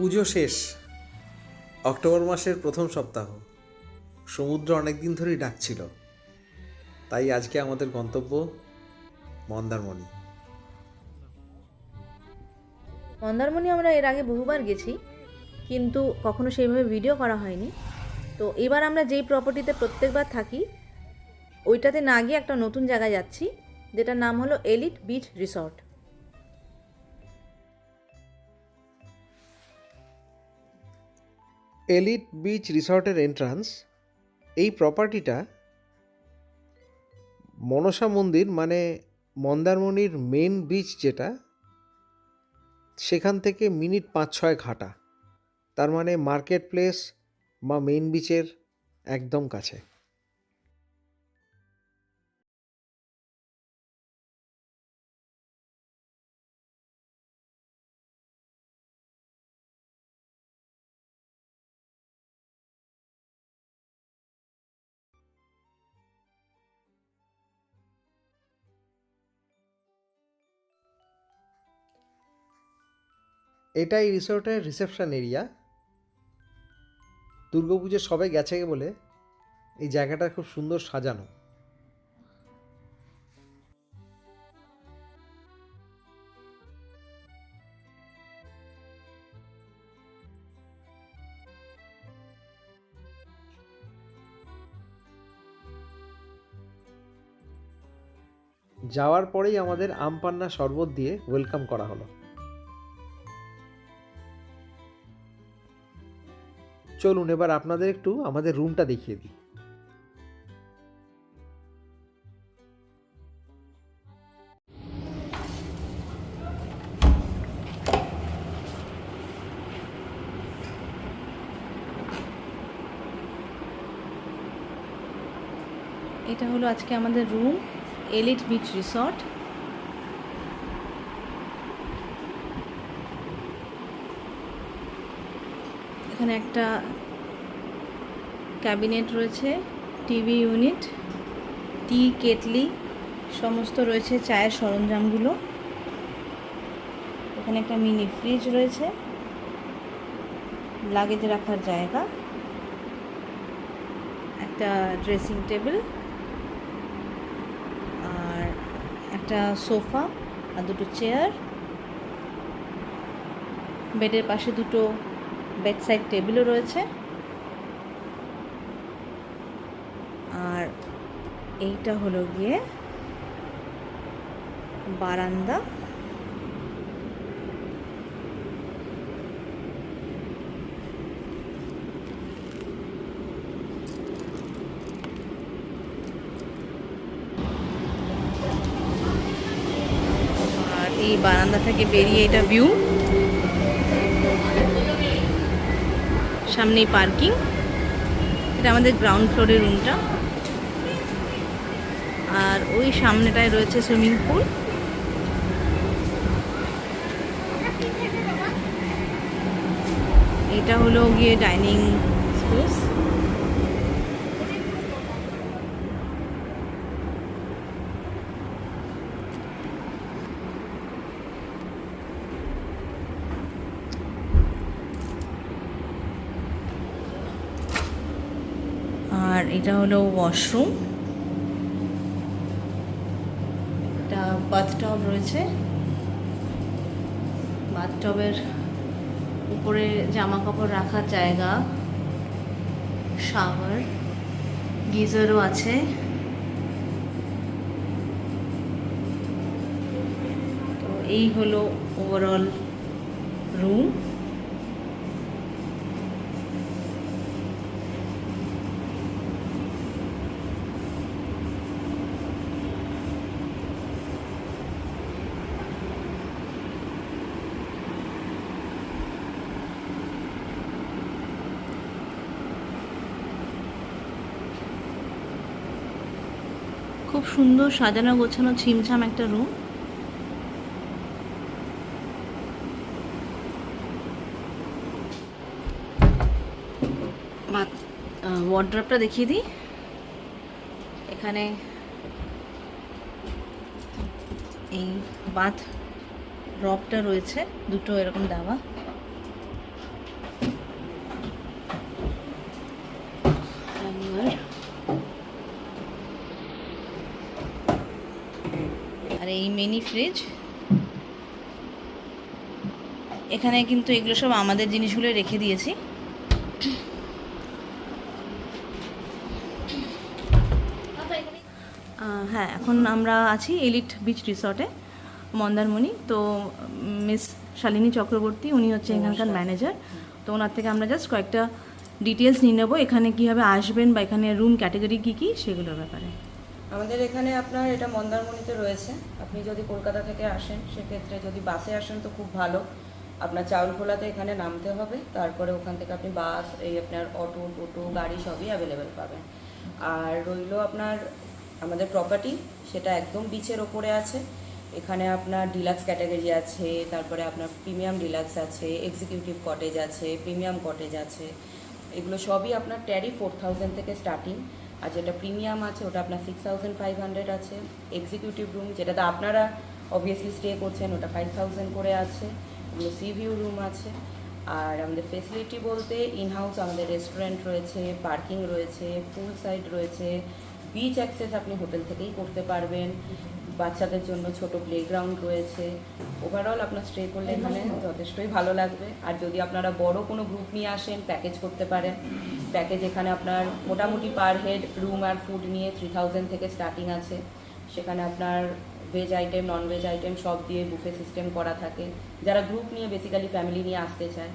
পুজো শেষ, অক্টোবর মাসের প্রথম সপ্তাহ। সমুদ্র অনেক দিন ধরেই ডাকছিল, তাই আজকে আমাদের গন্তব্য মন্দারমণি। মন্দারমণি আমরা এর আগে বহুবার গেছি, কিন্তু কখনো সেইভাবে ভিডিও করা হয়নি। তো এবার আমরা যেই প্রপার্টিতে প্রত্যেকবার থাকি ওইটাতে না গিয়ে একটা নতুন জায়গায় যাচ্ছি, যেটার নাম হলো elite beach resort. Elite beach রিসর্টের এন্ট্রান্স। এই প্রপার্টিটা মনসা মন্দির মানে মন্দারমণির মেন বিচ যেটা, সেখান থেকে মিনিট 5-6 হাঁটা। তার মানে মার্কেট প্লেস বা মেন বিচের একদম কাছে। এটাই রিসোর্টের রিসেপশন এরিয়া। দুর্গাপুজো সবে গেছে বলে এই জায়গাটা খুব সুন্দর সাজানো। যাওয়ার পরেই আমাদের আম পান্না শরবত দিয়ে ওয়েলকাম করা হলো। চলুন এবার আপনাদের একটু আমাদের রুমটা দেখিয়ে দিই। এটা হলো আজকে আমাদের রুম, এলিট বিচ রিসর্ট। এখানে একটা ক্যাবিনেট রয়েছে, টিভি ইউনিট, টি কেটলি সমস্ত রয়েছে, চায়ের সরঞ্জামগুলো। এখানে একটা মিনি ফ্রিজ রয়েছে, লাগেজ রাখার জায়গা, একটা ড্রেসিং টেবিল, আর একটা সোফা আর দুটো চেয়ার। বেডের পাশে দুটো বেড সাইড টেবিলও রয়েছে। আর এইটা হলো গিয়ে বারান্দা। আর এই বারান্দা থেকে বেরিয়ে এটা ভিউ, সামনেই পার্কিং। এটা আমাদের গ্রাউন্ড ফ্লোরের রুমটা। আর ওই সামনেটায় রয়েছে সুইমিং পুল। এটা হলো গিয়ে ডাইনিং স্পেস। আর এটা হলো ওয়াশরুম। একটা বাথটব রয়েছে, বাথটবের উপরে জামা কাপড় রাখার জায়গা, শাওয়ার, গিজারও আছে। তো এই হলো ওভারঅল রুম। খুব সুন্দর সাজানো গোছানো ছিমছাম একটা রুম। ওয়ার্ড্রপটা দেখিয়ে দিই। এখানে এই বাথ রবটা রয়েছে, দুটো এরকম দেওয়া। Mini fridge. এখানে কিন্তু এগুলো সব আমাদের জিনিসগুলো রেখে দিয়েছি। হ্যাঁ, এখন আমরা আছি এলিট বিচ রিসর্টে মন্দারমণি। তো মিস শালিনী চক্রবর্তী উনি হচ্ছে এখানকার ম্যানেজার। তো ওনার থেকে আমরা জাস্ট কয়েকটা ডিটেলস নিয়ে নেবো, এখানে কীভাবে আসবেন বা এখানে রুম ক্যাটাগরি কী কী সেগুলোর ব্যাপারে। আমাদের এখানে আপনার এটা মন্দারমণিতে রয়েছে। আপনি যদি কলকাতা থেকে আসেন সেক্ষেত্রে যদি বাসে আসেন তো খুব ভালো। আপনার চাউলখোলাতে এখানে নামতে হবে, তারপরে ওখান থেকে আপনি বাস, এই আপনার অটো টোটো গাড়ি সবই অ্যাভেলেবেল পাবেন। আর রইল আপনার আমাদের প্রপার্টি, সেটা একদম বিচের ওপরে আছে। এখানে আপনার ডিলাক্স ক্যাটাগরি আছে, তারপরে আপনার প্রিমিয়াম ডিলাক্স আছে, এক্সিকিউটিভ কটেজ আছে, প্রিমিয়াম কটেজ আছে। এগুলো সবই আপনার ট্যারি 4000 থেকে স্টার্টিং। আর যেটা প্রিমিয়াম আছে ওটা আপনার 6500 আছে। এক্সিকিউটিভ রুম যেটাতে আপনারা অবভিয়াসলি স্টে করছেন ওটা 5000 করে আছে। এগুলো সি ভিউ রুম আছে। আর আমাদের ফেসিলিটি বলতে ইনহাউস আমাদের রেস্টুরেন্ট রয়েছে, পার্কিং রয়েছে, পুল সাইড রয়েছে, বিচ অ্যাক্সেস আপনি হোটেল থেকেই করতে পারবেন, বাচ্চাদের জন্য ছোট প্লেগ্রাউন্ড রয়েছে। ওভারঅল আপনার স্টে করলে এখানে যথেষ্টই ভালো লাগবে। আর যদি আপনারা বড় কোনো গ্রুপ নিয়ে আসেন প্যাকেজ করতে পারেন। প্যাকেজ এখানে আপনার মোটামুটি পার হেড রুম আর ফুড নিয়ে 3000 থেকে স্টার্টিং আছে। সেখানে আপনার veg item non veg item সব দিয়ে বুফে সিস্টেম করা থাকে, যারা গ্রুপ নিয়ে বেসিক্যালি ফ্যামিলি নিয়ে আসতে চায়।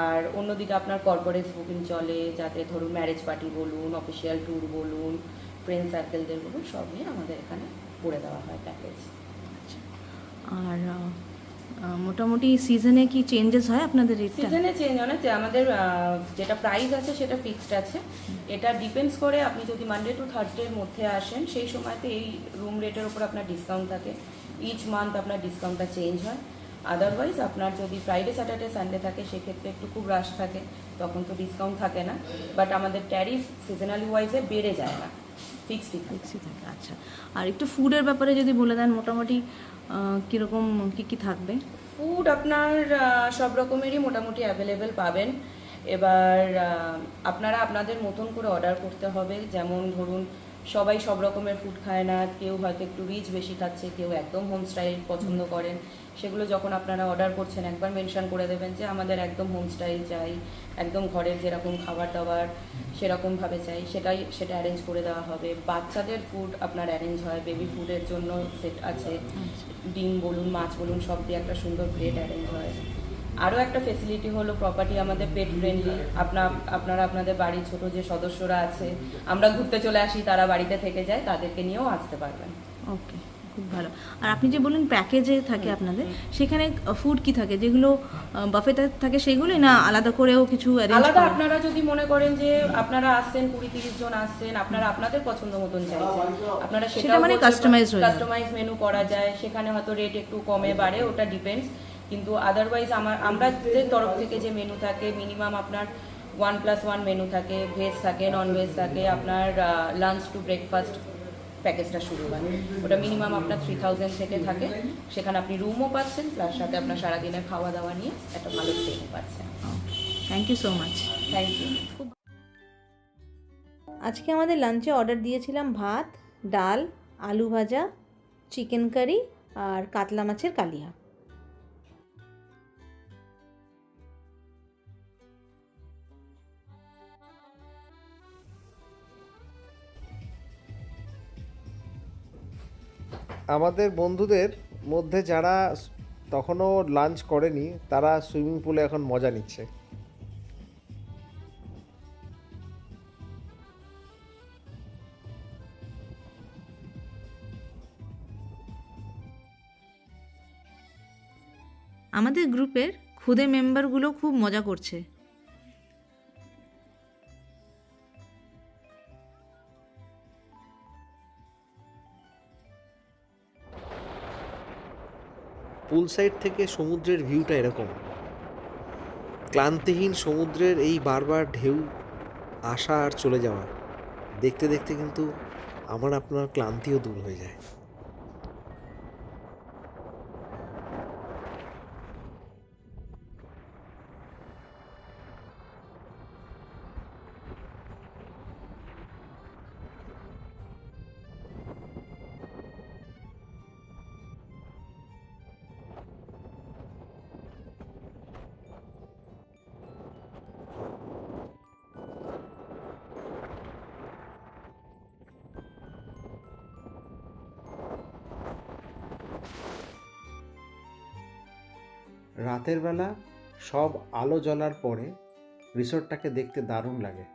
আর অন্যদিকে আপনার কর্পোরেট বুকিং চলে, যাতে ধরুন ম্যারেজ পার্টি বলুন, অফিসিয়াল ট্যুর বলুন, ফ্রেন্ড সার্কেলদের বলুন, সব নিয়ে আমাদের এখানে করে দেওয়া হয় প্যাকেজ। আর মোটামুটি সিজনে কি চেঞ্জেস হয় আপনাদের রেটটা? সিজনে চেঞ্জ হয় না, যে আমাদের যেটা প্রাইস আছে সেটা ফিক্সড আছে। এটা ডিপেন্ডস করে আপনি যদি মানডে টু থার্সডের মধ্যে আসেন সেই সময়তে এই রুম রেটের উপর আপনার ডিসকাউন্ট থাকে। ইচ মান্থ আপনার ডিসকাউন্টটা চেঞ্জ হয়। আদারওয়াইজ আপনার যদি ফ্রাইডে স্যাটারডে সানডে থাকে সেক্ষেত্রে একটু খুব রাশ থাকে, তখন তো ডিসকাউন্ট থাকে না। বাট আমাদের ট্যারিফ সিজনালি ওয়াইজে বেড়ে যায় না, ফিক্সডই থাকে। ফিক্সই থাকে, আচ্ছা। আর একটু ফুডের ব্যাপারে যদি বলে দেন, মোটামুটি কীরকম কী কী থাকবে? ফুড আপনার সব রকমেরই মোটামুটি অ্যাভেলেবেল পাবেন। এবার আপনারা আপনাদের মতন করে অর্ডার করতে হবে। যেমন ধরুন সবাই সব রকমের ফুড খায় না, কেউ হয়তো একটু রিচ বেশি খাচ্ছে, কেউ একদম হোম স্টাইল পছন্দ করেন। সেগুলো যখন আপনারা অর্ডার করছেন একবার মেনশন করে দেবেন যে আমাদের একদম হোম স্টাইল চাই, একদম ঘরের যেরকম খাবার দাবার সেরকমভাবে চাই, সেটা অ্যারেঞ্জ করে দেওয়া হবে। বাচ্চাদের ফুড আপনার অ্যারেঞ্জ হয়, বেবি ফুডের জন্য সেট আছে, ডিম বলুন মাছ বলুন সব দিয়ে একটা সুন্দর প্লেট অ্যারেঞ্জ হয়। আরও একটা ফেসিলিটি হলো প্রপার্টি আমাদের পেট ফ্রেন্ডলি। আপনারা আপনাদের বাড়ির ছোট যে সদস্যরা আছে, আমরা ঘুরতে চলে আসি তারা বাড়িতে থেকে যায়, তাদেরকে নিয়েও আসতে পারবেন। ওকে, খুব ভালো। আর আপনি যে বললেন প্যাকেজে থাকে আপনাদের, সেখানে ফুড কি থাকে? যেগুলো বাফেতে থাকে সেগুলোই, না আলাদা করেও কিছু অ্যারেঞ্জ আলাদা করা? আপনারা যদি মনে করেন যে আপনারা আসছেন 20-30 জন আসছেন, আপনারা আপনাদের পছন্দ মতন চাইছেন, আপনারা সেটা মানে কাস্টমাইজ হয়ে যাবে। কাস্টমাইজ মেনু করা যায়। সেখানে হয়তো রেট একটু কমে বাড়ে, ওটা ডিপেন্ডস। কিন্তু আদারওয়াইজ আমাদের তরফ থেকে যে মেনু থাকে মিনিমাম আপনার 1+1 মেনু থাকে, ভেজ থাকে, নন ভেজ থাকে। আপনার লাঞ্চ টু ব্রেকফাস্ট প্যাকেজটা শুরু হয়, ওটা মিনিমাম আপনার 3000 থেকে থাকে। সেখানে আপনি রুমও পাচ্ছেন, প্লাস সাথে আপনার সারাদিনের খাওয়া দাওয়া নিয়ে একটা ভালো স্টেও পাচ্ছেন। Thank you so much. Thank you. আজকে আমাদের লাঞ্চে অর্ডার দিয়েছিলাম ভাত, ডাল, আলু ভাজা, চিকেন কারি আর কাতলা মাছের কালিয়া। আমাদের বন্ধুদের মধ্যে যারা তখনও লাঞ্চ করেনি তারা সুইমিং পুলে এখন মজা নিচ্ছে। আমাদের গ্রুপের খুদে মেম্বারগুলো খুব মজা করছে। পুল সাইড থেকে সমুদ্রের ভিউটা এরকম, ক্লান্তিহীন সমুদ্রের এই বারবার ঢেউ আসা আর চলে যাওয়া দেখতে দেখতে কিন্তু আমার আপনার ক্লান্তিও দূর হয়ে যায়। রাতের বেলা সব আলো জ্বলার পরে রিসর্টটাকে দেখতে দারুণ লাগে।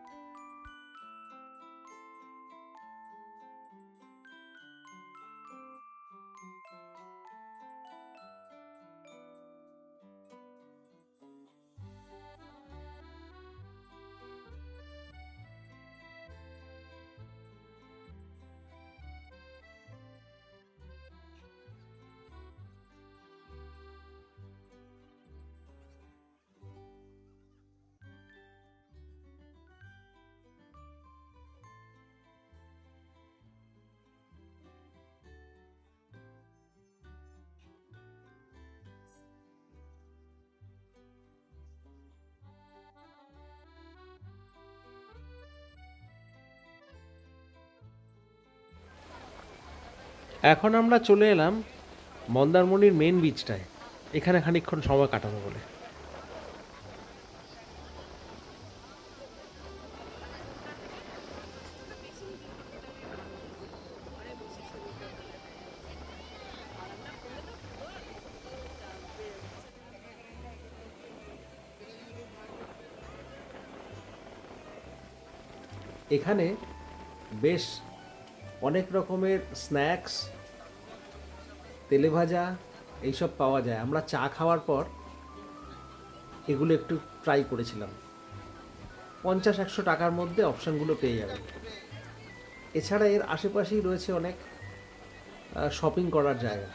এখন আমরা চলে এলাম মন্দারমণির মেন বিচটায়, এখানে খানিকক্ষণ সময় কাটাবো বলে। এখানে বেশ অনেক রকমের স্ন্যাক্স, তেলেভাজা এইসব পাওয়া যায়। আমরা চা খাওয়ার পর এগুলো একটু ট্রাই করেছিলাম। 50-100 টাকার মধ্যে অপশানগুলো পেয়ে যাবেন। এছাড়া এর আশেপাশেই রয়েছে অনেক শপিং করার জায়গা।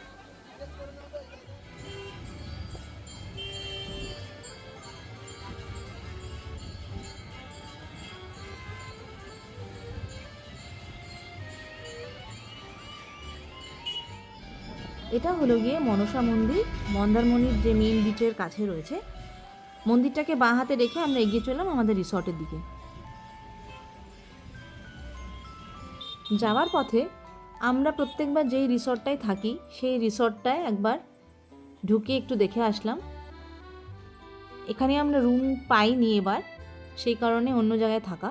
এটা হলো গিয়ে মনসা মন্দির, মন্দারমণির যে মেন বিচের কাছে রয়েছে। মন্দিরটাকে বাঁ হাতে রেখে আমরা এগিয়ে চললাম আমাদের রিসর্টের দিকে। যাওয়ার পথে আমরা প্রত্যেকবার যেই রিসর্টটায় থাকি সেই রিসর্টটায় একবার ঢুকে একটু দেখে আসলাম। এখানে আমরা রুম পাইনি এবার, সেই কারণে অন্য জায়গায় থাকা।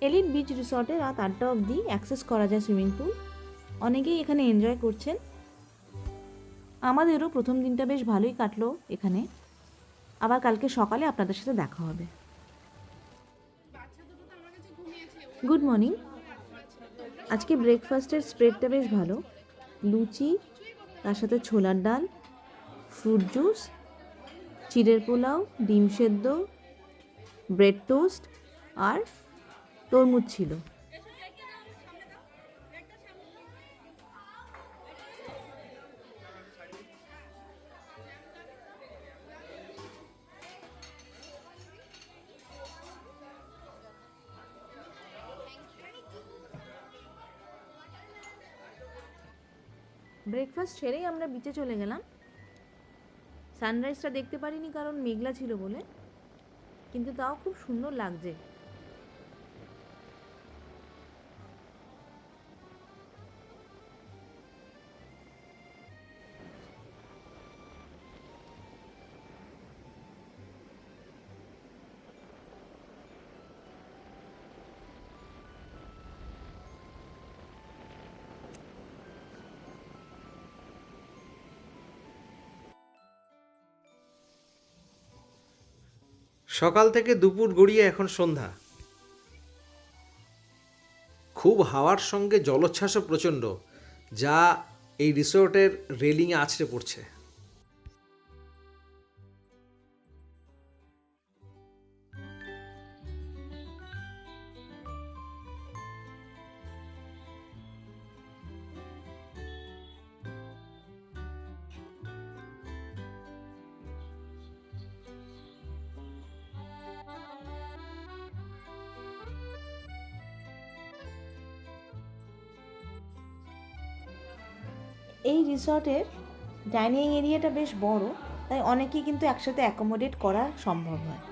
এলিট বিচ রিসর্টে রাত 8টা অবধি অ্যাক্সেস করা যায় সুইমিং পুল। অনেকেই এখানে এনজয় করছেন। আমাদেরও প্রথম দিনটা বেশ ভালোই কাটলো এখানে। আবার কালকে সকালে আপনাদের সাথে দেখা হবে। Good morning. আজকে ব্রেকফাস্টের স্প্রেডটা বেশ ভালো। লুচি, তার সাথে ছোলার ডাল, ফ্রুট জুস, চিড়ের পোলাও, ডিম সেদ্ধ, ব্রেড টোস্ট আর তরমুজ ছিল। ব্রেকফাস্ট সেরেই আমরা বিচে চলে গেলাম। সানরাইজটা দেখতে পারিনি কারণ মেঘলা ছিল বলে, কিন্তু তাও খুব সুন্দর লাগছে। সকাল থেকে দুপুর গড়িয়ে এখন সন্ধ্যা। খুব হাওয়ার সঙ্গে জলোচ্ছ্বাসও প্রচণ্ড, যা এই রিসোর্টের রেলিংয়ে আছড়ে পড়ছে। এই রিসর্টের ডাইনিং এরিয়াটা বেশ বড়, তাই অনেকেই কিন্তু একসাথে অ্যাকোমোডেট করা সম্ভব হয়।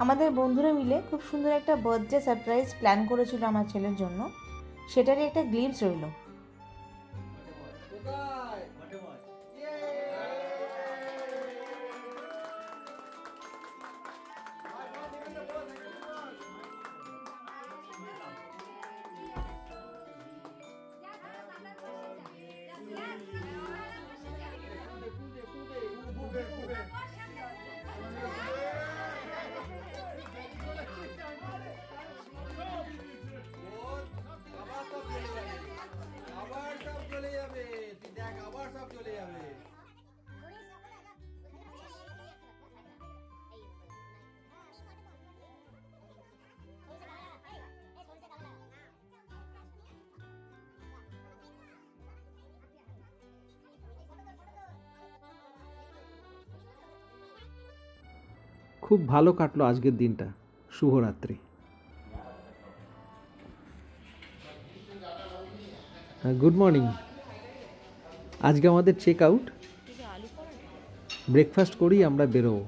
আমাদের বন্ধুরা মিলে খুব সুন্দর একটা বার্থডে সারপ্রাইজ প্ল্যান করেছিল আমার ছেলের জন্য, সেটারই একটা গ্লিমস রইল। আবার সব চলে যাবে, তুই দেখ আবার সব চলে যাবে। খুব ভালো কাটলো আজকের দিনটা। শুভরাত্রি। Good morning. আজকে আমাদের চেক আউট, ব্রেকফাস্ট করেই আমরা বেরোবো।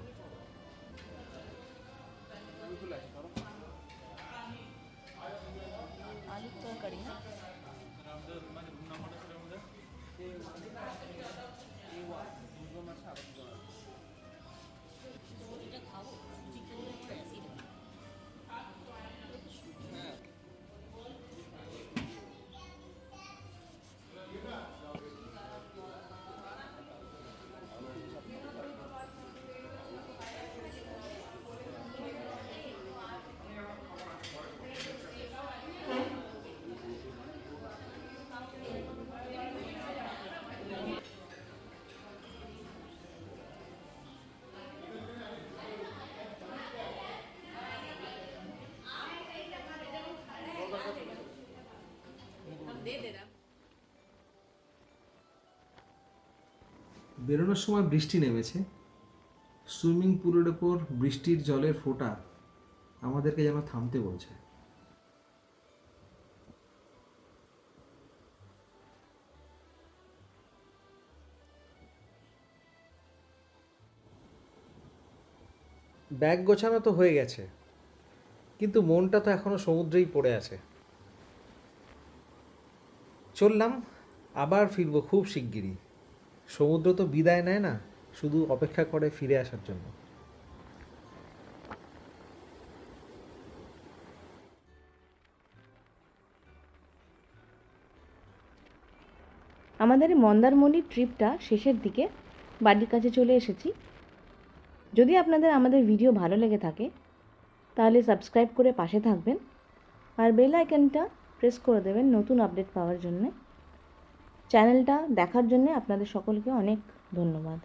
বেরোনোর সময় বৃষ্টি নেমেছে। সুইমিং পুলের ওপর বৃষ্টির জলের ফোঁটা আমাদেরকে যেন থামতে বলছে। ব্যাগ গোছানো তো হয়ে গেছে, কিন্তু মনটা তো এখনো সমুদ্রেই পড়ে আছে। চললাম, আবার ফিরবো খুব শিগগিরই। সমুদ্র তো বিদায় নেয় না, শুধু অপেক্ষা করে ফিরে আসার জন্য। আমাদের এই মন্দারমণির ট্রিপটা শেষের দিকে, বাড়ির কাছে চলে এসেছি। যদি আপনাদের আমাদের ভিডিও ভালো লেগে থাকে তাহলে সাবস্ক্রাইব করে পাশে থাকবেন আর বেল আইকনটা প্রেস করে দেবেন নতুন আপডেট পাওয়ার জন্য। চ্যানেলটা দেখার জন্য আপনাদের সকলকে অনেক ধন্যবাদ।